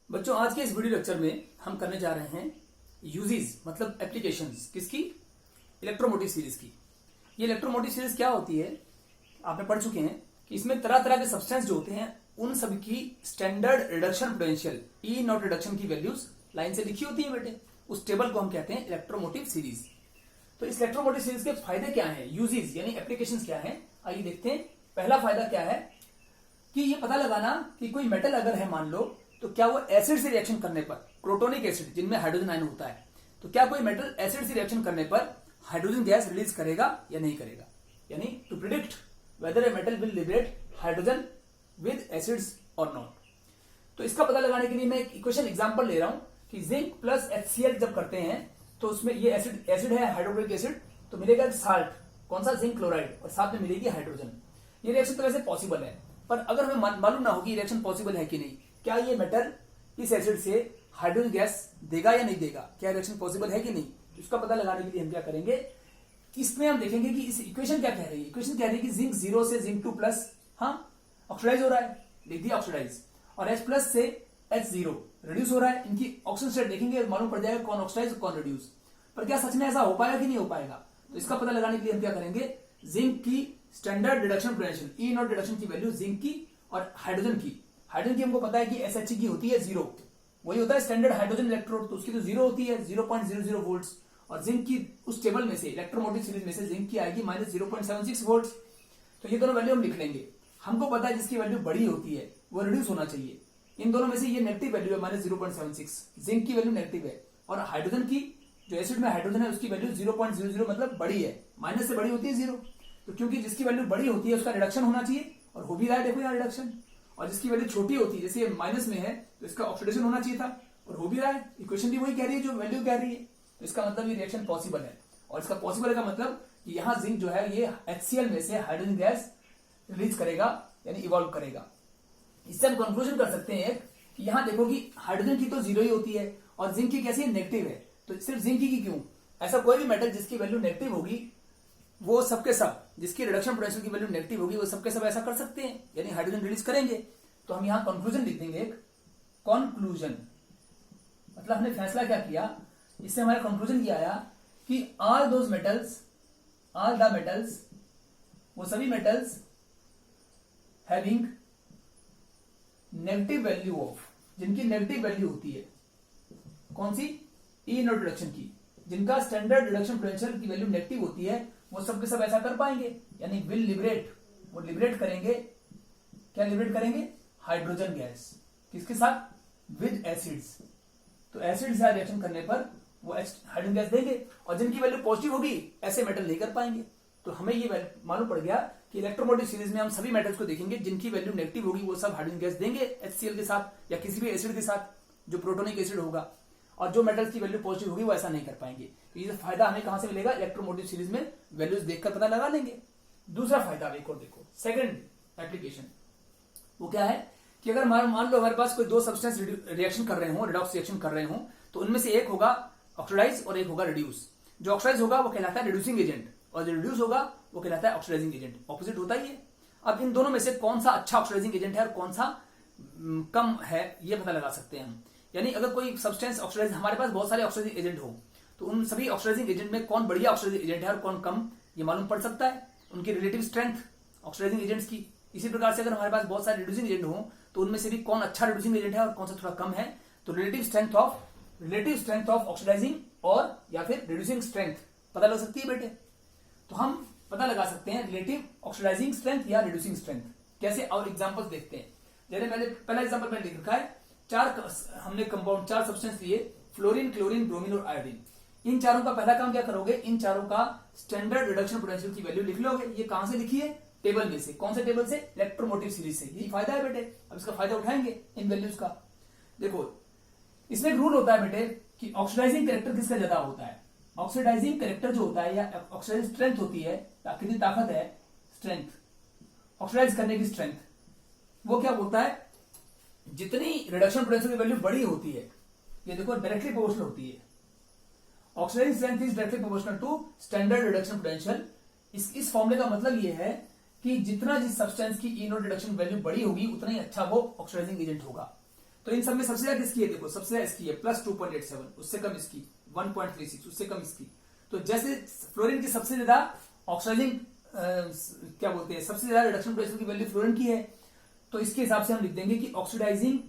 बच्चों, आज के इस वीडियो लेक्चर में हम करने जा रहे हैं यूजेस मतलब एप्लीकेशंस किसकी, इलेक्ट्रोमोटिव सीरीज की। ये इलेक्ट्रोमोटिव सीरीज क्या होती है आपने पढ़ चुके हैं कि इसमें तरह तरह के सब्सटेंस जो होते हैं उन सभी की standard reduction potential E not reduction की वैल्यूज लाइन से लिखी होती है बेटे। उस टेबल को हम कहते हैं इलेक्ट्रोमोटिव सीरीज। तो इस इलेक्ट्रोमोटिव सीरीज के फायदे क्या हैं, यूजेस यानी एप्लीकेशंस क्या हैं, आइए देखते हैं। पहला फायदा क्या है कि ये पता लगाना कि कोई मेटल अगर है मान लो, तो क्या वो एसिड से रिएक्शन करने पर, प्रोटोनिक एसिड जिनमें हाइड्रोजन आयन होता है, तो क्या कोई मेटल एसिड से रिएक्शन करने पर हाइड्रोजन गैस रिलीज करेगा या नहीं करेगा। यानी to predict whether a metal will liberate hydrogen with acids और नॉट। तो इसका पता लगाने के लिए मैं एक इक्वेशन एग्जांपल ले रहा हूं कि जिंक प्लस HCl जब करते हैं तो उसमें ये एसिड है हाइड्रोक्लोरिक एसिड, तो मिलेगा साल्ट, कौन सा, जिंक क्लोराइड, और साथ में मिलेगी हाइड्रोजन। ये रिएक्शन तो वैसे पॉसिबल है, पर अगर हमें मालूम ना हो कि रिएक्शन पॉसिबल है कि नहीं, क्या ये मेटल इस एसिड से हाइड्रोजन गैस देगा या नहीं देगा, क्या रिएक्शन पॉसिबल है कि नहीं, तो इसका पता लगाने के लिए हम क्या करेंगे, इसमें हम देखेंगे कि इस इक्वेशन क्या कह रही है। इक्वेशन कह रही है कि जिंक 0 से जिंक 2 प्लस ऑक्सीडाइज हो रहा है, लिख दिया ऑक्सीडाइज, और H प्लस से H0 रिड्यूस हो रहा है। इनकी ऑक्सीजन स्टेट देखेंगे, मालूम पड़ जाएगा कौन ऑक्सीडाइज और कौन रिड्यूस। पर क्या सच में ऐसा हो पाएगा कि नहीं हो पाएगा, तो इसका पता लगाने के लिए हम क्या करेंगे, जिंक की standard reduction potential E not reduction की वैल्यू जिंक की और हाइड्रोजन की हमको पता है कि SH की होती है 0, वही होता है स्टैंडर्ड हाइड्रोजन इलेक्ट्रोड, तो उसकी तो 0 होती है 0.00 वोल्ट्स, और जिंक की उस टेबल में से इलेक्ट्रोमोटिव सीरीज में से जिंक की आएगी -0.76 वोल्ट्स। तो ये दोनों वैल्यू हम लिख लेंगे। हमको पता है जिसकी वैल्यू बड़ी होती है वो रिड्यूस होना चाहिए। इन दोनों में से ये नेगेटिव वैल्यू है -0.76, जिंक की वैल्यू नेगेटिव है, और हाइड्रोजन की जो एसिड में हाइड्रोजन है उसकी वैल्यू 0.00 मतलब बड़ी है, माइनस से बड़ी होती है 0। तो क्योंकि जिसकी वैल्यू बड़ी होती है उसका रिडक्शन होना चाहिए, और हो भी रहा है, देखो यहाँ रिडक्शन। और जिसकी वैल्यू छोटी होती है, जैसे माइनस में है, तो इसका ऑक्सीडेशन होना चाहिए था, और हो भी रहा है। इक्वेशन भी वही कह रही है जो वैल्यू कह रही है, तो इसका मतलब ये रिएक्शन पॉसिबल है। और इसका पॉसिबल का मतलब कि यहाँ जिंक जो है ये HCl में से हाइड्रोजन गैस रिलीज करेगा यानी इवॉल्व करेगा। इससे हम कंक्लूजन कर सकते हैं कि यहाँ देखो कि हाइड्रोजन की तो 0 ही होती है और जिंक की कैसी है, नेगेटिव है, तो सिर्फ जिंक की क्यों, ऐसा कोई भी मेटल जिसकी वैल्यू नेगेटिव होगी वो सबके सब, जिसकी रिडक्शन पोटेंशियल की वैल्यू नेगेटिव होगी वो सबके सब ऐसा कर सकते हैं, यानी हाइड्रोजन रिलीज करेंगे। तो हम यहाँ कंक्लूजन लिख देंगे, एक कंक्लूजन मतलब हमने फैसला क्या किया, इससे हमारा कंक्लूजन ये आया कि ऑल द मेटल्स वो सभी metals having negative value of, जिनकी नेगेटिव वैल्यू होती है कौन सी, ई नॉट रिडक्शन की, जिनका स्टैंडर्ड रिडक्शन पोटेंशियल की वैल्यू नेगेटिव होती है, वो सबके सब ऐसा कर पाएंगे, यानी विल लिबरेट, वो लिबरेट करेंगे, क्या लिबरेट करेंगे, हाइड्रोजन गैस, किसके साथ, विद एसिड्स। तो एसिड से रिएक्शन करने पर वो हाइड्रोजन गैस देंगे, और जिनकी वैल्यू पॉजिटिव होगी ऐसे मेटल नहीं कर पाएंगे। तो हमें ये मालूम पड़ गया कि इलेक्ट्रोमोटिव सीरीज में हम सभी मेटल्स को देखेंगे जिनकी वैल्यू नेगेटिव होगी वो सब हाइड्रोजन गैस देंगे HCl के साथ या किसी भी एसिड के साथ जो प्रोटोनिक एसिड होगा, और जो मेटल्स की वैल्यू पॉजिटिव होगी वो ऐसा नहीं कर पाएंगे। तो ये फायदा हमें कहां से मिलेगा, इलेक्ट्रोमोटिव सीरीज में वैल्यूज देखकर पता लगा लेंगे। दूसरा फायदा एक और देखो, सेकंड एप्लीकेशन, वो क्या है कि अगर मान लो हमारे पास कोई दो सब्सटेंस रिएक्शन कर रहे हो, रिडॉक्स रिएक्शन कर रहे हो, तो उनमें से एक होगा ऑक्सीडाइज और एक होगा रिड्यूस। जो ऑक्सीडाइज होगा वो कहलाता है रिड्यूसिंग एजेंट, और जो रिड्यूस होगा वो कहलाता है ऑक्सीडाइजिंग एजेंट, ऑपोजिट होता ही है। अब इन दोनों में से कौन सा अच्छा ऑक्सीडाइजिंग एजेंट है और कौन सा कम है ये पता लगा सकते हैं हम। यानी अगर कोई सब्सटेंस ऑक्सीडाइज, हमारे पास बहुत सारे ऑक्सीडाइजिंग एजेंट हो, तो उन सभी ऑक्सीडाइजिंग एजेंट में कौन बढ़िया ऑक्सीडाइजिंग एजेंट है और कौन कम, ये मालूम पड़ सकता है, उनकी रिलेटिव स्ट्रेंथ ऑक्सीडाइजिंग एजेंट्स की। इसी प्रकार से अगर हमारे पास बहुत सारे रिड्यूसिंग एजेंट हो, तो उनमें से भी कौन अच्छा रिड्यूसिंग एजेंट है और कौन सा थोड़ा कम है, तो रिलेटिव स्ट्रेंथ ऑफ ऑक्सीडाइजिंग और या फिर रिड्यूसिंग स्ट्रेंथ पता लग सकती है बेटे। तो हम पता लगा सकते हैं रिलेटिव ऑक्सीडाइजिंग स्ट्रेंथ या रिड्यूसिंग स्ट्रेंथ कैसे, और एग्जांपल्स देखते हैं। जैसे मैंने पहला एग्जांपल मैंने लिख रखा है, हमने कंपाउंड 4 सब्सटेंस लिए, फ्लोरीन, क्लोरीन, ब्रोमीन और आयोडीन। इन चारों का पहला काम क्या करोगे, इन चारों का स्टैंडर्ड रिडक्शन पोटेंशियल की वैल्यू लिख लोगे। ये कहां से लिखी है, टेबल में से, कौन से टेबल से, इलेक्ट्रोमोटिव सीरीज से। यही फायदा है बेटे, अब इसका फायदा उठाएंगे इन वैल्यूज का। देखो इसमें एक रूल होता है बेटे कि ऑक्सीडाइजिंग कैरेक्टर किसका ज्यादा होता है, ऑक्सीडाइजिंग कैरेक्टर जो होता है या ऑक्सीडाइजिंग स्ट्रेंथ होती है, कितनी ताकत है, स्ट्रेंथ, ऑक्सीडाइज करने की स्ट्रेंथ, वो क्या बोलता है, जितनी रिडक्शन पोटेंशियल की वैल्यू बड़ी होती है, ये देखो डायरेक्टली प्रोपोर्शनल होती है, oxidising strength is directly proportional to standard reduction potential. इस फॉर्मूले का मतलब ये है कि जितना जिस सब्सटेंस की ई नॉट रिडक्शन वैल्यू बड़ी होगी उतना ही अच्छा वो ऑक्सीडाइजिंग एजेंट होगा। तो इन सब में सबसे ज्यादा किसकी है, देखो सबसे ज्यादा इसकी है प्लस 2.87, उससे कम इसकी 1.36, उससे कम इसकी। तो जैसे फ्लोरीन की सबसे ज्यादा ऑक्सीडाइजिंग क्या बोलते हैं, सबसे ज्यादा रिडक्शन पोटेंशियल की वैल्यू फ्लोरीन की है, तो इसके हिसाब से हम लिख देंगे कि ऑक्सीडाइजिंग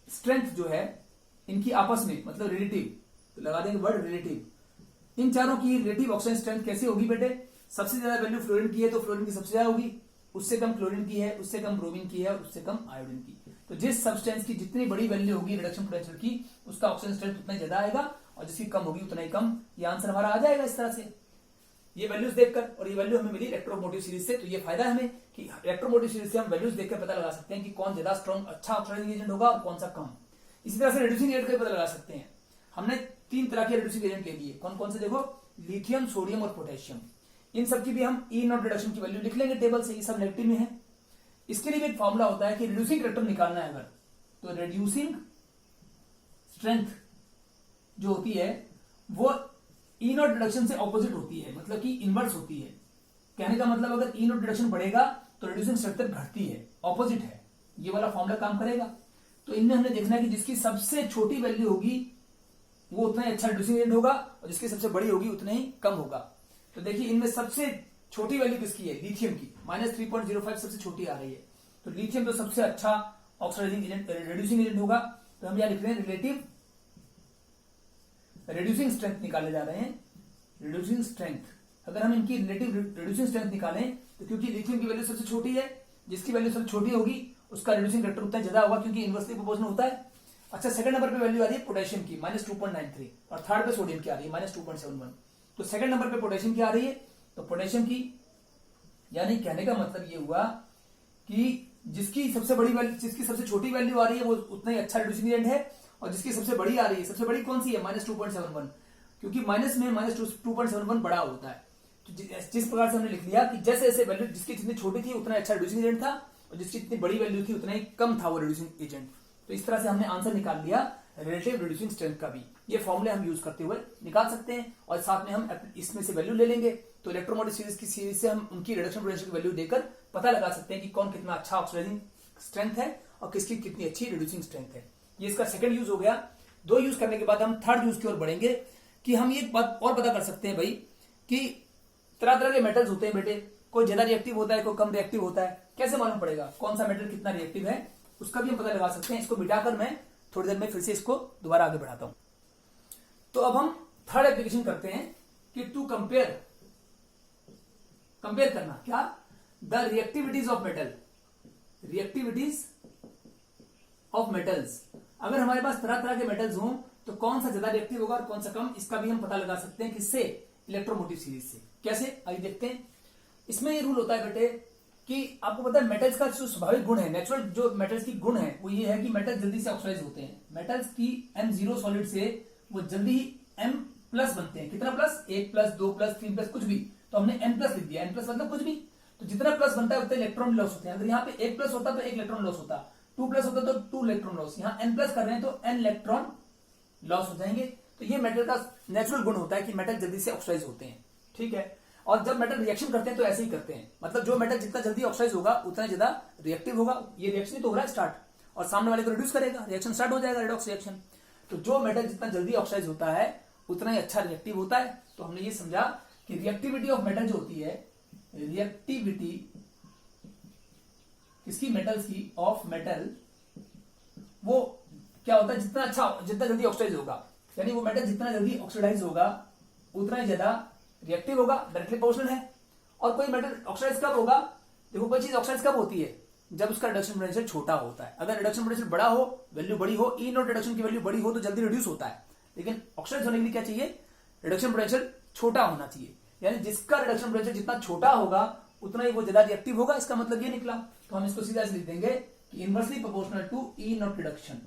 स्ट्रेंथ जो है इनकी आपस में, मतलब रिलेटिव, तो लगा देंगे वर्ड रिलेटिव, इन चारों की रिलेटिव ऑक्सीजन स्ट्रेंथ कैसे होगी बेटे, सबसे ज्यादा वैल्यू फ्लोरीन की है तो फ्लोरीन की सबसे ज्यादा होगी, उससे कम क्लोरीन की है, उससे कम ब्रोमीन की है, और उससे कम आयोडीन की। तो जिस सब्सटेंस की जितनी बड़ी वैल्यू होगी रिडक्शन पोटेंशियल की, उसका ऑक्सीजन स्ट्रेंथ उतना ज्यादा आएगा, और जिसकी कम होगी उतना ही कम। ये आंसर हमारा आ जाएगा इस तरह से, ये वैल्यूज देखकर। और ये वैल्यू हमें मिली इलेक्ट्रोमोटिव सीरीज से, तो ये फायदा है हमें कि इलेक्ट्रोमोटिव सीरीज से हम वैल्यूज देखकर पता लगा सकते हैं कि कौन ज्यादा स्ट्रॉन्ग अच्छा ऑक्सीडाइजिंग एजेंट होगा और कौन सा कम। इसी तरह से रिड्यूसिंग एजेंट का पता लगा सकते हैं। हमने 3 तरह के रिड्यूसिंग एजेंट ले लिए, कौन कौन से, देखो लिथियम, सोडियम और पोटेशियम। इन सब की भी हम ई नॉट रिडक्शन की वैल्यू लिख लेंगे टेबल से, ये सब नेगेटिव में है। इसके लिए भी एक फॉर्मूला होता है कि रिड्यूसिंग कैरेक्टर निकालना है अगर, तो रिड्यूसिंग स्ट्रेंथ जो होती है वो ई नॉट रिडक्शन से ऑपोजिट होती है, मतलब कि इनवर्स होती है। कहने का मतलब अगर ई नॉट रिडक्शन बढ़ेगा तो रिड्यूसिंग स्ट्रेंथ घटती है, ऑपोजिट है, ये वाला फॉर्मूला काम करेगा। तो इनमें हमने देखना है कि जिसकी सबसे छोटी वैल्यू होगी वो उतना ही अच्छा रिड्यूसिंग एजेंट होगा, और जिसकी सबसे बड़ी होगी उतना ही कम होगा। तो देखिए इनमें सबसे छोटी वैल्यू किसकी है, लिथियम की, -3.05 सबसे छोटी आ रही है। तो लिथियम तो सबसे अच्छा ऑक्सीडाइजिंग एजेंट, रिड्यूसिंग एजेंट होगा। तो हम यहां लिख रहे हैं रिलेटिव रिड्यूसिंग स्ट्रेंथ निकाले जा रहे हैं, रिड्यूसिंग स्ट्रेंथ। अगर हम इनकी रिलेटिव रिड्यूसिंग स्ट्रेंथ निकालें तो क्योंकि लिथियम की वैल्यू सबसे छोटी है, जिसकी वैल्यू सबसे छोटी होगी उसका रिड्यूसिंग फैक्टर उतना ज्यादा होगा, क्योंकि इनवर्सली प्रोपोर्शनल होता है। अच्छा, सेकंड नंबर पे वैल्यू आ रही है पोटेशियम की -2.93, और थर्ड पे सोडियम की आ रही है -2.71। तो सेकंड नंबर पे पोटेशियम की आ रही है, तो पोटेशियम की, यानी कहने का मतलब ये हुआ कि जिसकी सबसे बड़ी वैल्यू, जिसकी सबसे छोटी वैल्यू आ रही है वो उतना ही अच्छा रिड्यूसिंग एजेंट है, और जिसकी सबसे बड़ी आ रही है, सबसे बड़ी कौन सी है, -2.71, क्योंकि माइनस में -2.71 बड़ा होता है। तो जिस प्रकार से हमने लिख लिया कि जैसे जैसे वैल्यू जिसकी जितनी छोटी थी उतना अच्छा रिड्यूसिंग एजेंट था, और जिसकी जितनी बड़ी वैल्यू थी उतना ही कम था वो रिड्यूसिंग एजेंट। तो इस तरह से हमने आंसर निकाल लिया रिलेटिव रिड्यूसिंग स्ट्रेंथ का भी। ये फॉर्मूले हम यूज करते हुए निकाल सकते हैं, और साथ में हम इसमें से वैल्यू ले लेंगे। तो इलेक्ट्रोमोटिव सीरीज की सीरीज से हम उनकी रिडक्शन पोटेंशियल की वैल्यू देकर पता लगा सकते हैं कि कौन कितना अच्छा ऑक्सीडाइजिंग स्ट्रेंथ है और किसकी कितनी अच्छी रिड्यूसिंग स्ट्रेंथ है। ये इसका सेकंड यूज हो गया। 2 यूज करने के बाद हम थर्ड यूज की ओर बढ़ेंगे कि हम ये बात और पता कर सकते हैं भाई कि तरह तरह के मेटल्स होते हैं बेटे, कोई ज्यादा रिएक्टिव होता है, कोई कम रिएक्टिव होता है। कैसे मालूम पड़ेगा कौन सा मेटल कितना रिएक्टिव है, उसका भी हम पता लगा सकते हैं। इसको मिटाकर मैं थोड़ी देर में फिर से इसको दोबारा आगे बढ़ाता हूं। तो अब हम थर्ड एप्लीकेशन करते हैं कि टू कंपेयर करना क्या, the reactivities of metal, reactivities of metals. अगर हमारे पास तरह तरह के मेटल्स हों तो कौन सा ज्यादा रिएक्टिव होगा और कौन सा कम, इसका भी हम पता लगा सकते हैं। किससे, इलेक्ट्रोमोटिव सीरीज से। कैसे, आइए देखते हैं। इसमें ये रूल होता है बेटे कि आपको पता है मेटल्स का जो स्वाभाविक गुण है, नेचुरल जो मेटल्स की गुण है वो ये है कि मेटल जल्दी से ऑक्सीडाइज होते हैं। मेटल्स की M0 सॉलिड से वो जल्दी ही M+ बनते हैं। कितना प्लस, 1+, 2+, 3+, कुछ भी। तो हमने N+ लिख दिया, N+ मतलब कुछ भी। तो जितना प्लस बनता है उतने इलेक्ट्रॉन लॉस होते हैं। अगर यहाँ पे 1+ होता तो 1 इलेक्ट्रॉन लॉस होता, 2+ होता तो 2 इलेक्ट्रॉन लॉस। यहाँ N+ कर रहे हैं तो N इलेक्ट्रॉन लॉस हो जाएंगे। तो ये मेटल का नेचुरल गुण होता है कि मेटल जल्दी से ऑक्सीडाइज होते हैं, ठीक है। और जब मेटल रिएक्शन करते हैं तो ऐसे ही करते हैं, मतलब जो मेटल जितना जल्दी ऑक्सीडाइज होगा उतना ज्यादा रिएक्टिव होगा। ये रिएक्शन ही तो हो रहा है स्टार्ट, और सामने वाले को रिड्यूस करेगा, रिएक्शन स्टार्ट हो जाएगा, रेडॉक्स रिएक्शन। तो जो मेटल जितना जल्दी ऑक्सीडाइज होता है उतना ही अच्छा रिएक्टिव होता है। तो हमने ये समझा कि रिएक्टिविटी ऑफ मेटल जो होती है, रिएक्टिविटी किसकी, मेटल्स की, ऑफ मेटल, वो क्या होता है, जितना अच्छा, जितना जल्दी ऑक्सीडाइज होगा, यानी वो मेटल जितना जल्दी ऑक्सीडाइज होगा उतना ही ज्यादा रिएक्टिव होगा, डायरेक्टली प्रोपोर्शनल है। और कोई मेटल ऑक्सीडाइज कब होगा, देखो कोई चीज ऑक्सीडाइज कब होती है, जब उसका रिडक्शन पोटेंशियल छोटा होता है। अगर रिडक्शन पोटेंशियल बड़ा हो, वैल्यू बड़ी हो, ई नॉट रिडक्शन की वैल्यू बड़ी हो तो जल्दी रिड्यूस होता है। लेकिन ऑक्सीडाइज होने के लिए क्या चाहिए, रिडक्शन पोटेंशियल छोटा होना चाहिए। यानी जिसका रिडक्शन पोटेंशियल जितना छोटा होगा उतना ही वो ज्यादा रिएक्टिव होगा। इसका मतलब ये निकला। तो हम इसको सीधा लिख देंगे कि inversely proportional to E not reduction.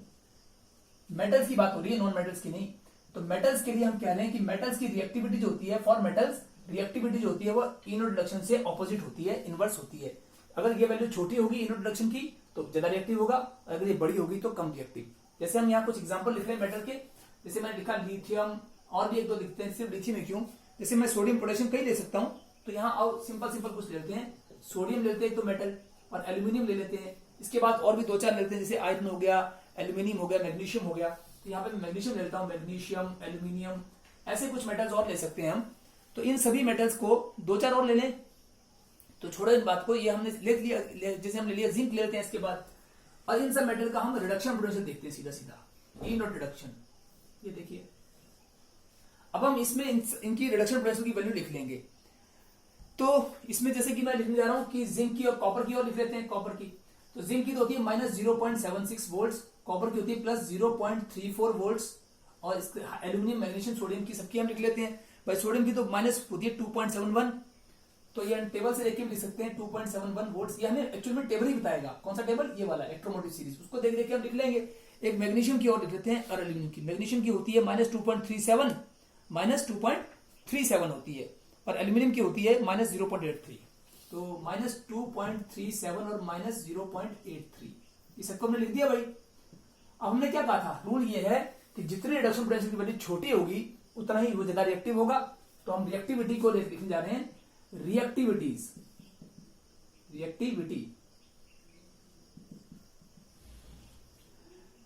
Metals की बात हो रही है, नॉन मेटल्स की नहीं। तो मेटल्स के लिए हम कह रहे हैं कि मेटल्स की रिएक्टिविटी जो होती है, फॉर मेटल्स रिएक्टिविटी जो होती है वो ई नॉट रिडक्शन से ऑपोजिट होती है, इनवर्स होती है। अगर ये वैल्यू छोटी होगी ई नॉट रिडक्शन की तो ज्यादा रिएक्टिव होगा, अगर ये बड़ी होगी तो कम रिएक्टिव। जैसे हम यहाँ कुछ एग्जांपल लिख रहे हैं मेटल के, जैसे मैंने लिखा लिथियम, और भी 1-2 लिखते हैं, सिर्फ लिथियम ही क्यों, जैसे मैं सोडियम पोटेशियम कई ले सकता हूँ। तो यहाँ और सिंपल कुछ लेते हैं, सोडियम लेते हैं तो मेटल, और एल्यूमिनियम ले लेते हैं, इसके बाद और भी 2-4 लेते हैं, जैसे आयरन हो गया, एल्यूमिनियम हो गया, मैग्नीशियम हो गया। तो यहाँ पे मैं मैग्नीशियम लेता हूँ, मैग्नीशियम, एल्यूमिनियम, ऐसे कुछ मेटल्स और ले सकते हैं हम। तो इन सभी मेटल्स को 2-4 और ले लें। तो छोड़ो इन बात को, ये हमने ले लिया, जैसे हमने लिया जिंक ले लेते हैं इसके बाद। और इन सब मेटल का हम रिडक्शन पोटेंशियल देखते हैं सीधा सीधा, ई नॉट रिडक्शन। ये देखिए, अब हम इसमें इनकी रिडक्शन पोटेंशियल की वैल्यू लिख लेंगे। तो इसमें जैसे कि मैं लिखने जा रहा हूं कि जिंक की और कॉपर की और लिख लेते हैं। कॉपर की, तो जिंक की तो होती है -0.76 वोल्ट, कॉपर की होती है +0.34 वोल्ट, और एल्यूमिनियम, मैग्नीशियम, सोडियम की सबकी हम लिख लेते हैं। भाई सोडियम की तो माइनस होती है 2.71, तो ये टेबल से देख के लिख सकते हैं 2.71 वोल्ट। ये हमें एक्चुअल में टेबल ही बताएगा, कौन सा टेबल, ये वाला इलेक्ट्रोमोटिव सीरीज, उसको देख देख के हम लिख लेंगे। एक मैग्नीशियम की और लिख लेते हैं और एल्यूमिनियम की। मैग्नीशियम की होती है -2.37 होती है, और एल्यूमिनियम की होती है -0.83। तो -2.37 और -0.83, ये सबको हमने लिख दिया भाई। अब हमने क्या कहा था, रूल ये है कि जितनी रिडक्शन पोटेंशियल की वैल्यू छोटी होगी उतना ही वो ज्यादा रिएक्टिव होगा। तो हम रिएक्टिविटी को लिखने जा रहे हैं, रिएक्टिविटी।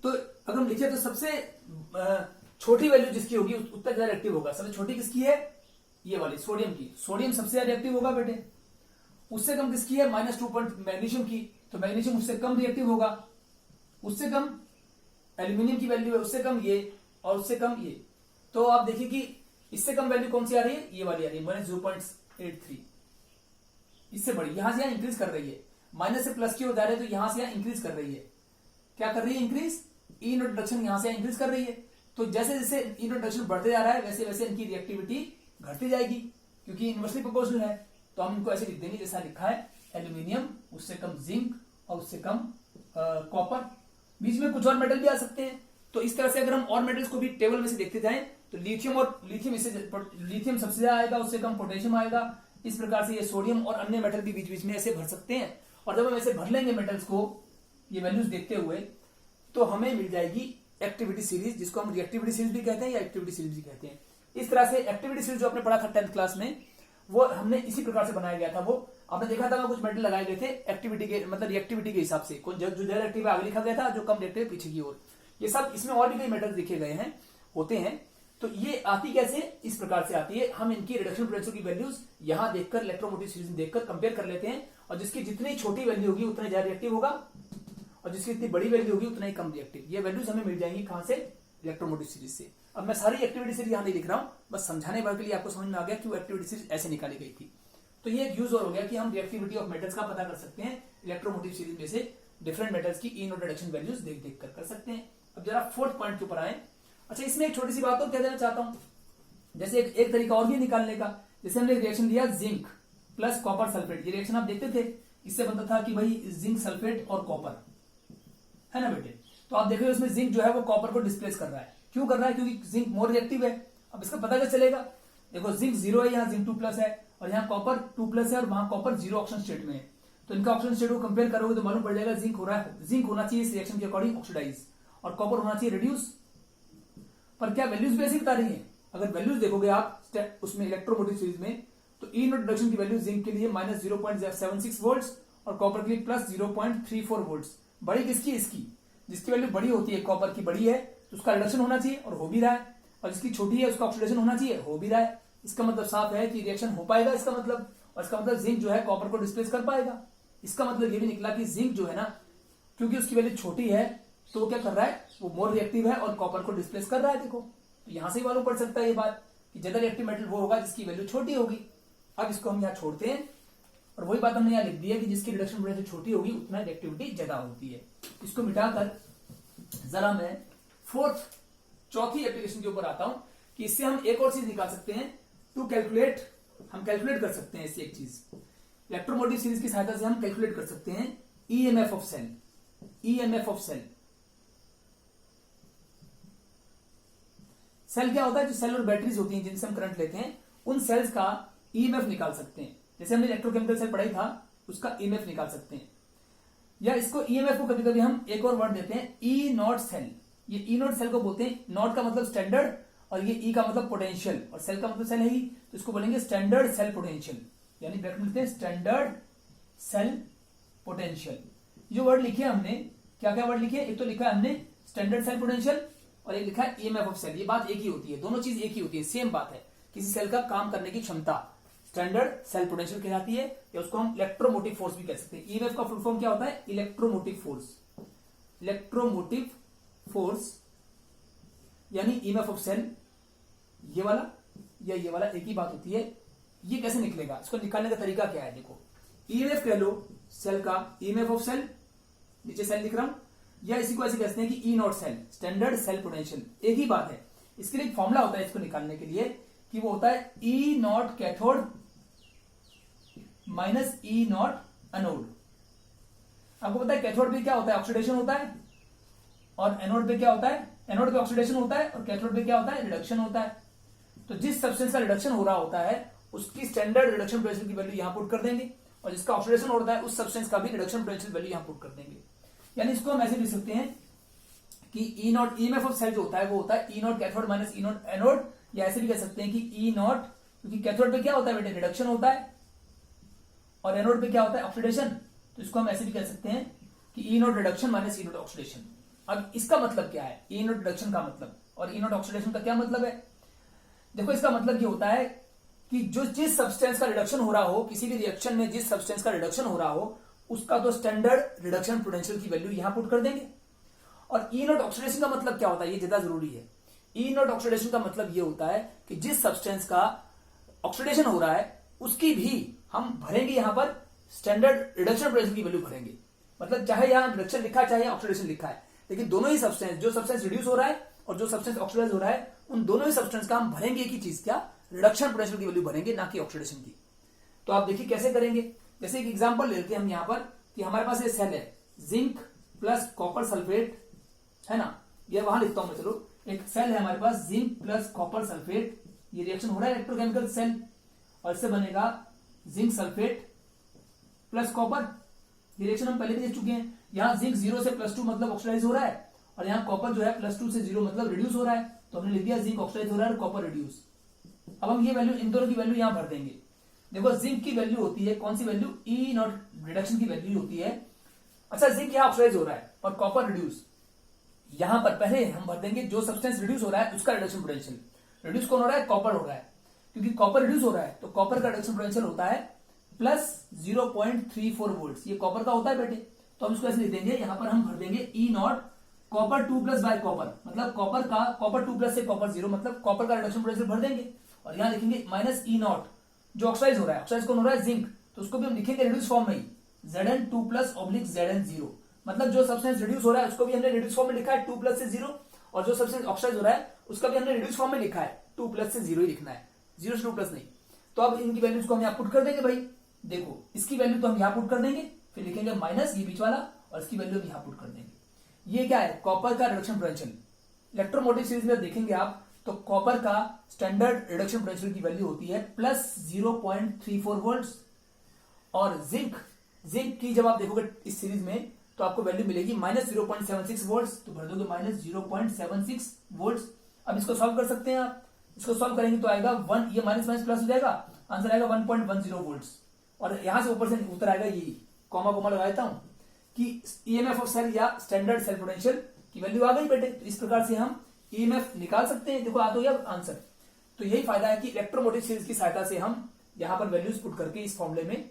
तो अगर हम लिखे तो सबसे छोटी वैल्यू जिसकी होगी उतना ज्यादा रिएक्टिव होगा। सबसे छोटी किसकी है, ये वाली सोडियम की। सोडियम सबसे ज्यादा रिएक्टिव होगा बेटे। उससे कम किसकी है, -2 मैग्नीशियम की, तो मैग्नीशियम उससे कम रिएक्टिव होगा। उससे कम एल्यूमिनियम की वैल्यू है, उससे कम ये, और उससे कम ये। तो आप देखिए कि इससे कम वैल्यू कौन सी आ रही है, ये वाली आ रही है -0.83। इससे बड़ी यहां से यहां इंक्रीज कर रही है, माइनस से प्लस की ओर जा रहे हैं, तो यहां से यहां इंक्रीज कर रही है। क्या कर रही है, इंक्रीज। ई नॉट रिडक्शन यहां से इंक्रीज कर रही है। तो जैसे जैसे ई नॉट रिडक्शन बढ़ते जा रहा है वैसे वैसे इनकी रिएक्टिविटी घटती जाएगी, क्योंकि इनवर्सली प्रोपोर्शनल है। तो हम इनको ऐसे लिख देंगे जैसा लिखा है, एल्यूमिनियम, उससे कम जिंक, और उससे कम कॉपर। बीच में कुछ और मेटल भी आ सकते हैं। तो इस तरह से अगर हम और मेटल्स को भी टेबल में से देखते जाएं तो लिथियम सबसे ज्यादा आएगा, उससे कम पोटेशियम आएगा। इस प्रकार से ये सोडियम और अन्य मेटल भी बीच बीच में ऐसे भर सकते हैं। और जब हम ऐसे भर लेंगे मेटल्स को ये वैल्यूज देखते हुए, तो हमें मिल जाएगी एक्टिविटी सीरीज, जिसको हम रिएक्टिविटी सीरीज भी कहते हैं या एक्टिविटी सीरीज भी कहते हैं। इस तरह से एक्टिविटी सीरीज जो आपने पढ़ा था 10th क्लास में, वो हमने इसी प्रकार से बनाया गया था। वो आपने देखा था कुछ मेटल लगाए गए थे एक्टिविटी के, मतलब रिएक्टिविटी के हिसाब से। जो ज्यादा एक्टिव आगे लिखा गया था, जो कम रिएक्टिव पीछे की ओर। ये सब इसमें और भी कई मेटल्स लिखे गए हैं, होते हैं। तो ये आती कैसे, इस प्रकार से आती है। हम इनकी रिडक्शन पोटेंशियल की वैल्यूज यहां देखकर, इलेक्ट्रोमोटिव सीरीज में देखकर कंपेयर कर लेते हैं, और जिसकी जितनी छोटी वैल्यू होगी उतना ज्यादा रिएक्टिव होगा, और जिसकी इतनी बड़ी वैल्यू होगी उतना ही कम रिएक्टिव। ये वैल्यूज हमें मिल जाएंगी कहां से, इलेक्ट्रोमोटिव सीरीज से। अब मैं सारी एक्टिविटी सीरीज यहां नहीं लिख रहा हूं, बस समझाने भर के लिए आपको समझ में आ गया कि वो एक्टिविटी सीरीज ऐसे निकाली गई थी। तो ये एक यूज और हो गया कि हम रिएक्टिविटी ऑफ मेटल्स का पता कर सकते हैं इलेक्ट्रोमोटिव सीरीज में से। डिफरेंट मेटल्स की ई नॉट रिडक्शन वैल्यूज देख देख कर सकते हैं। अब जरा 4th पॉइंट के ऊपर आए। अच्छा, इसमें एक छोटी सी बात और कह देना चाहता हूं। जैसे एक तरीका और भी निकालने का, जैसे हमने रिएक्शन लिया जिंक प्लस कॉपर सल्फेट। ये रिएक्शन आप देखते थे, इससे बनता था कि भाई जिंक सल्फेट और कॉपर, है ना बेटे। तो आप देख रहे हो इसमें जिंक जो है वो कॉपर को डिस्प्लेस कर रहा है। क्यों कर रहा है, क्योंकि जिंक मोर रिएक्टिव है। अब इसका पता कैसे चलेगा, देखो जिंक 0 है, यहाँ जिंक 2+ है, और यहाँ कॉपर 2+ है, और वहां कॉपर 0 ऑक्सीजन स्टेट में है। तो इनका ऑक्सीजन स्टेट को कंपेयर करोगे तो मालूम पड़ जाएगा जिंक हो रहा है, जिंक होना चाहिए इस रिएक्शन के अकॉर्डिंग ऑक्सीडाइज, और कॉपर होना चाहिए रिड्यूस। पर क्या वैल्यूज भी ऐसी बता रही है, अगर वैल्यूज देखोगे आप उसमें इलेक्ट्रोमोटिव सीरीज में, तो ई नॉट रिडक्शन की वैल्यू जिंक के लिए -0.76 वोल्ट और कॉपर के लिए +0.34 वोल्ट। बड़ी किसकी, इसकी। जिसकी वैल्यू बड़ी होती है, कॉपर की बड़ी है, तो उसका रिडक्शन होना चाहिए और हो भी रहा है, और जिसकी छोटी है उसका ऑक्सीडेशन होना चाहिए, हो भी रहा है। इसका मतलब साफ है कि रिएक्शन हो पाएगा इसका मतलब, और इसका मतलब जिंक जो है कॉपर को डिस्प्लेस कर पाएगा। इसका मतलब ये भी निकला कि जिंक जो है ना, क्योंकि उसकी वैल्यू छोटी है, तो वो क्या कर रहा है, वो मोर रिएक्टिव है और कॉपर को डिस्प्लेस कर रहा है। देखो, तो यहां से मालूम पड़ सकता है ये बात कि ज्यादा रिएक्टिव मेटल वो होगा जिसकी वैल्यू छोटी होगी। अब इसको हम यहाँ छोड़ते हैं, और वही बात हमने यहाँ लिख दी है कि जिसकी रिडक्शन पोटेंशियल छोटी होगी उतना रिएक्टिविटी ज्यादा होती है। इसको मिटाकर जरा मैं चौथी एप्लीकेशन के ऊपर आता हूं कि इससे हम एक और चीज निकाल सकते हैं। टू कैलकुलेट, हम कैलकुलेट कर सकते हैं इससे एक चीज, इलेक्ट्रोमोटिव सीरीज की सहायता से हम कैलकुलेट कर सकते हैं EMF of cell. EMF of cell, cell क्या होता है, जो सेल और बैटरीज होती हैं जिनसे हम करंट लेते हैं, उन सेल्स का ईएमएफ निकाल सकते हैं। जैसे हमने इलेक्ट्रोकेमिकल सेल पढ़ाई था, उसका ईएमएफ निकाल सकते हैं। या इसको ईएमएफ को कभी कभी हम एक और वर्ड देते हैं, ई नॉट सेल। ये ई नॉट सेल को बोलते हैं, नॉट का मतलब स्टैंडर्ड, और ये ई का मतलब पोटेंशियल, और सेल का मतलब सेल है ही, तो इसको बोलेंगे स्टैंडर्ड सेल पोटेंशियल, यानी ब्रैकेट में लिखते हैं स्टैंडर्ड सेल पोटेंशियल। जो वर्ड लिखे हमने, क्या क्या वर्ड लिखे, एक तो लिखा है हमने स्टैंडर्ड सेल पोटेंशियल और एक लिखा है ईएमएफ ऑफ सेल। ये बात एक ही होती है, दोनों चीज एक ही होती है, सेम बात है। किसी सेल का काम करने की क्षमता स्टैंडर्ड सेल पोटेंशियल कहलाती है, या उसको हम इलेक्ट्रोमोटिव फोर्स भी कह सकते हैं। ईएमएफ का फुल फॉर्म क्या होता है, इलेक्ट्रोमोटिव फोर्स। इलेक्ट्रोमोटिव फोर्स यानी ईएमएफ ऑफ सेल, ये वाला या ये वाला एक ही बात होती है। ये कैसे निकलेगा, इसको निकालने का तरीका क्या है, देखो ईएमएफ कह लो सेल का, ईएमएफ ऑफ सेल, नीचे सेल लिख रहा हूं, या इसी को ऐसे कहते हैं कि E naught cell, standard cell potential, एक ही बात है। इसके लिए एक फॉर्मूला होता है इसको निकालने के लिए कि वो होता है E naught cathode minus E naught anode. आपको पता है कैथोड पे क्या होता है, ऑक्सीडेशन होता है, और एनोड पे क्या होता है, एनोड पे ऑक्सीडेशन होता है, और कैथोड पे क्या होता है, रिडक्शन होता है। तो जिस सब्सटेंस का रिडक्शन हो रहा होता है उसकी स्टैंडर्ड रिडक्शन पोटेंशियल की वैल्यू यहां पुट कर देंगे, और जिसका ऑक्सीडेशन होता है उस सब्सटेंस का भी रिडक्शन पोटेंशियल वैल्यू यहां पुट कर देंगे। यानी इसको हम ऐसे लिख सकते हैं कि E naught, EMF of cell जो होता है वो होता है E naught cathode minus E naught anode, या ऐसे भी कह सकते हैं कि ई नॉट, क्योंकि कैथोड पे क्या होता है बेटे, रिडक्शन होता है, और एनोड पे क्या होता है, ऑक्सीडेशन। तो इसको हम ऐसे भी कह सकते हैं कि E not reduction minus E naught oxidation. अब इसका मतलब क्या है, ई नॉट रिडक्शन का मतलब और ई नॉट ऑक्सीडेशन का क्या मतलब है। देखो इसका मतलब ये होता है कि जो जिस सब्सटेंस का रिडक्शन हो रहा हो, किसी भी रिएक्शन में जिस सब्सटेंस का रिडक्शन हो रहा हो उसका तो स्टैंडर्ड रिडक्शन पोटेंशियल की वैल्यू यहां पुट कर देंगे। और ई नॉट ऑक्सीडेशन का मतलब क्या होता है, ये ज्यादा जरूरी है। ई नॉट ऑक्सीडेशन का मतलब ये होता है कि जिस सब्सटेंस का ऑक्सीडेशन हो रहा है उसकी भी हम भरेंगे यहां पर स्टैंडर्ड रिडक्शन पोटेंशियल की वैल्यू भरेंगे। मतलब चाहे यहां रिडक्शन लिखा है चाहे ऑक्सीडेशन लिखा है, लेकिन दोनों ही सब्सटेंस, जो सब्सटेंस रिड्यूस हो रहा है और जो सब्सटेंस ऑक्सीडाइज हो रहा है, उन दोनों ही सब्सटेंस का हम भरेंगे एक ही चीज, क्या, रिडक्शन पोटेंशियल की वैल्यू भरेंगे, ना कि ऑक्सीडेशन की। तो आप देखिए कैसे करेंगे। जैसे एक एग्जांपल लेते हैं हम यहां पर कि हमारे पास ये सेल है जिंक प्लस कॉपर सल्फेट, है ना, ये वहां लिखता हूं मैं, चलो एक सेल है हमारे पास जिंक प्लस कॉपर सल्फेट, ये रिएक्शन हो रहा है इलेक्ट्रोकेमिकल सेल, और इससे बनेगा जिंक सल्फेट प्लस कॉपर। ये रिएक्शन हम पहले भी देख चुके हैं। यहाँ जिंक 0 से +2 मतलब ऑक्सीडाइज हो रहा है, और यहाँ कॉपर जो है +2 से 0 मतलब रिड्यूस हो रहा है। तो हमने लिख दिया जिंक ऑक्सीडाइज हो रहा है और कॉपर रिड्यूस। अब हम ये वैल्यू, इन दोनों की वैल्यू यहां भर देंगे। देखो जिंक की वैल्यू होती है कौन सी वैल्यू, ई नॉट रिडक्शन की वैल्यू होती है। अच्छा जिंक यहाँ ऑक्सीडाइज हो रहा है और कॉपर रिड्यूस, यहां पर पहले हम भर देंगे जो सब्सटेंस रिड्यूस हो रहा है उसका रिडक्शन पोटेंशियल। रिड्यूस कौन हो रहा है, कॉपर हो रहा है, क्योंकि कॉपर रिड्यूस हो रहा है तो कॉपर का रिडक्शन पोटेंशियल होता है +0.34 वोल्ट। ये कॉपर का होता है बेटे, तो हम इसको ऐसे लिख देंगे, यहां पर हम भर देंगे ई नॉट कॉपर 2+ बाय कॉपर, मतलब कॉपर का, कॉपर 2+ से कॉपर 0 मतलब कॉपर का रिडक्शन पोटेंशियल भर देंगे, और यहां लिखेंगे माइनस ई नॉट जो ऑक्साइड हो रहा है, ऑक्साइड कौन हो रहा है, जिंक, तो उसको भी हम लिखेंगे रिड्यूस फॉर्म में ही, Zn2+/Zn0, मतलब जो सब्सटेंस रिड्यूस हो रहा है उसको भी हमने रिड्यूस फॉर्म में लिखा है 2+ से 0, और जो सब्सटेंस ऑक्साइड हो रहा है उसका भी हमने रिड्यूस फॉर्म में लिखा है 2+ से 0 ही लिखना है, 0 से 2+ नहीं। तो अब इनकी वैल्यूज को हम यहाँ पुट कर देंगे भाई, देखो इसकी वैल्यू तो हम यहाँ पुट कर देंगे, फिर लिखेंगे माइनस ये बीच वाला, और इसकी वैल्यू हम यहाँ पुट कर देंगे। ये क्या है, कॉपर का रिडक्शन पोटेंशियल। इलेक्ट्रोमोटिव सीरीज में देखेंगे आप तो कॉपर का स्टैंडर्ड रिडक्शन पोटेंशियल की वैल्यू होती है +0.34 वोल्ट्स, और जिंक की जब आप देखोगे इस सीरीज में तो आपको वैल्यू मिलेगी -0.76 वोल्ट्स, तो भर दोगे -0.76 वोल्ट्स। अब इसको सॉल्व कर सकते हैं आप, इसको सॉल्व करेंगे तो आएगा 1, ये माइनस माइनस प्लस हो जाएगा, आंसर आएगा 1.10 वोल्ट्स, और यहां से ऊपर से उत्तर आएगा ये कॉमा कॉमा लगा देता हूं कि ईएमएफ ऑफ सेल या स्टैंडर्ड सेल पोटेंशियल की वैल्यू आ गई बेटे। तो इस प्रकार से हम ईएमएफ निकाल सकते हैं, देखो आ तो गया आंसर। तो यही फायदा है कि इलेक्ट्रोमोटिव सीरीज की सहायता से हम यहां पर वैल्यूज पुट करके इस फॉर्मूले में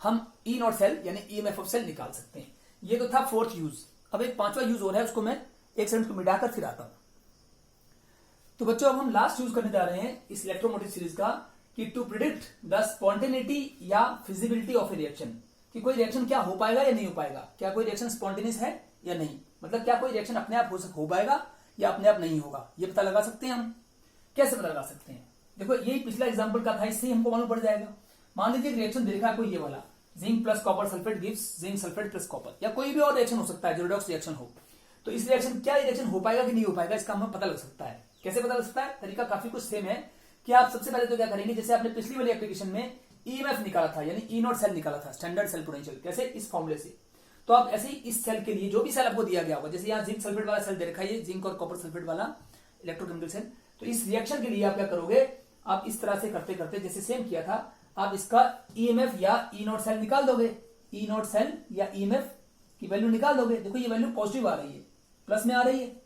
हम ई नॉट सेल यानी ईएमएफ ऑफ सेल निकाल सकते हैं। ये तो था फोर्थ यूज। अब एक पांचवा यूज हो रहा है, उसको मैं एक सेकंड को मिटाकर फिर आता हूं। तो बच्चों अब हम लास्ट यूज करने जा रहे हैं इस इलेक्ट्रोमोटिव सीरीज का कि टू प्रिडिक्ट द स्पॉन्टेनिटी या फिजिबिलिटी ऑफ ए रिएक्शन, कि कोई रिएक्शन क्या हो पाएगा या नहीं हो पाएगा, क्या कोई रिएक्शन स्पॉन्टेनियस है या नहीं, मतलब क्या कोई रिएक्शन अपने आप हो पाएगा या अपने आप नहीं होगा, ये पता लगा सकते हैं हम। कैसे पता लगा सकते हैं, देखो यही पिछला एग्जाम्पल का था, इससे ही हमको मालूम पड़ जाएगा। मान लीजिए रिएक्शन दे रखा है कोई ये वाला, zinc plus copper sulphate gives zinc sulphate plus copper, या कोई भी और रिएक्शन हो सकता है जो रिडॉक्स रिएक्शन हो। तो इस रिएक्शन क्या रिएक्शन हो पाएगा कि नहीं हो पाएगा, इसका हमें पता लग सकता है। कैसे पता लग सकता है, तरीका काफी कुछ सेम है कि आप सबसे पहले तो क्या करेंगे, जैसे आपने पिछली वाली एप्लीकेशन में ईएमएफ निकाला था यानी ई नॉट सेल निकाला था, स्टैंडर्ड सेल पोटेंशियल, कैसे, इस फॉर्मूले से। तो आप ऐसे ही इस सेल के लिए जो भी सेल आपको दिया गया होगा, जैसे यहाँ जिंक सल्फेट वाला सेल दे रखा है, जिंक और कॉपर सल्फेट वाला इलेक्ट्रोकेमिकल सेल, तो इस रिएक्शन के लिए आप क्या करोगे, आप इस तरह से करते करते जैसे सेम किया था, आप इसका ईएमएफ या ई नॉट सेल निकाल दोगे। ई नॉट सेल या ईएमएफ की वैल्यू निकाल दोगे। देखो ये वैल्यू पॉजिटिव आ रही है, प्लस में आ रही है।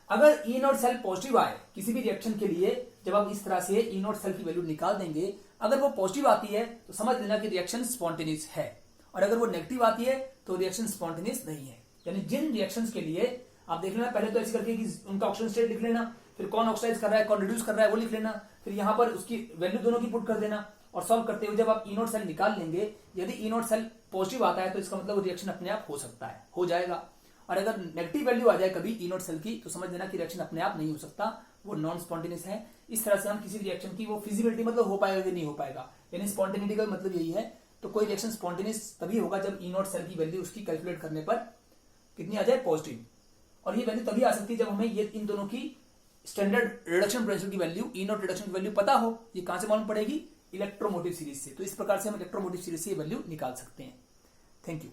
अगर ई नॉट सेल पॉजिटिव आए किसी भी रिएक्शन के लिए, जब आप इस तरह से ई नॉट सेल की वैल्यू निकाल देंगे, अगर वो पॉजिटिव आती है तो समझ लेना कि रिएक्शन स्पॉन्टेनियस है, और अगर वो नेगेटिव आती है तो रिएक्शन स्पॉन्टेनियस नहीं है। यानी जिन रिएक्शंस के लिए आप देख लेना, पहले तो ऐसे करके कि उनका ऑक्सीजन स्टेट लिख लेना, फिर कौन ऑक्साइड कर रहा है कौन रिड्यूस कर रहा है वो लिख लेना, फिर यहां पर उसकी वैल्यू दोनों की पुट कर देना, और सॉल्व करते हुए जब आप ई नॉट सेल निकाल लेंगे, यदि ई नॉट सेल पॉजिटिव आता है तो इसका मतलब रिएक्शन अपने आप हो सकता है, हो जाएगा। और अगर नेगेटिव वैल्यू आ जाए कभी ई नॉट सेल की, तो समझ लेना कि रिएक्शन अपने आप नहीं हो सकता, वो नॉन स्पॉन्टेनियस है। इस तरह से हम किसी रिएक्शन की वो फिजिबिलिटी, मतलब हो पाएगा कि नहीं हो पाएगा, यानी स्पॉन्टेनिटी का मतलब यही है। तो कोई रिएक्शन स्पॉन्टेनियस तभी होगा जब ई नॉट सेल की वैल्यू उसकी कैलकुलेट करने पर कितनी आ जाए, पॉजिटिव। और ये वैल्यू तभी आ सकती है जब हमें ये इन दोनों की स्टैंडर्ड रिडक्शन पोटेंशियल की वैल्यू, ई नॉट रिडक्शन की वैल्यू पता हो। ये कहां से मालूम पड़ेगी, इलेक्ट्रोमोटिव सीरीज से। तो इस प्रकार से हम इलेक्ट्रोमोटिव सीरीज से ये वैल्यू निकाल सकते हैं। Thank you.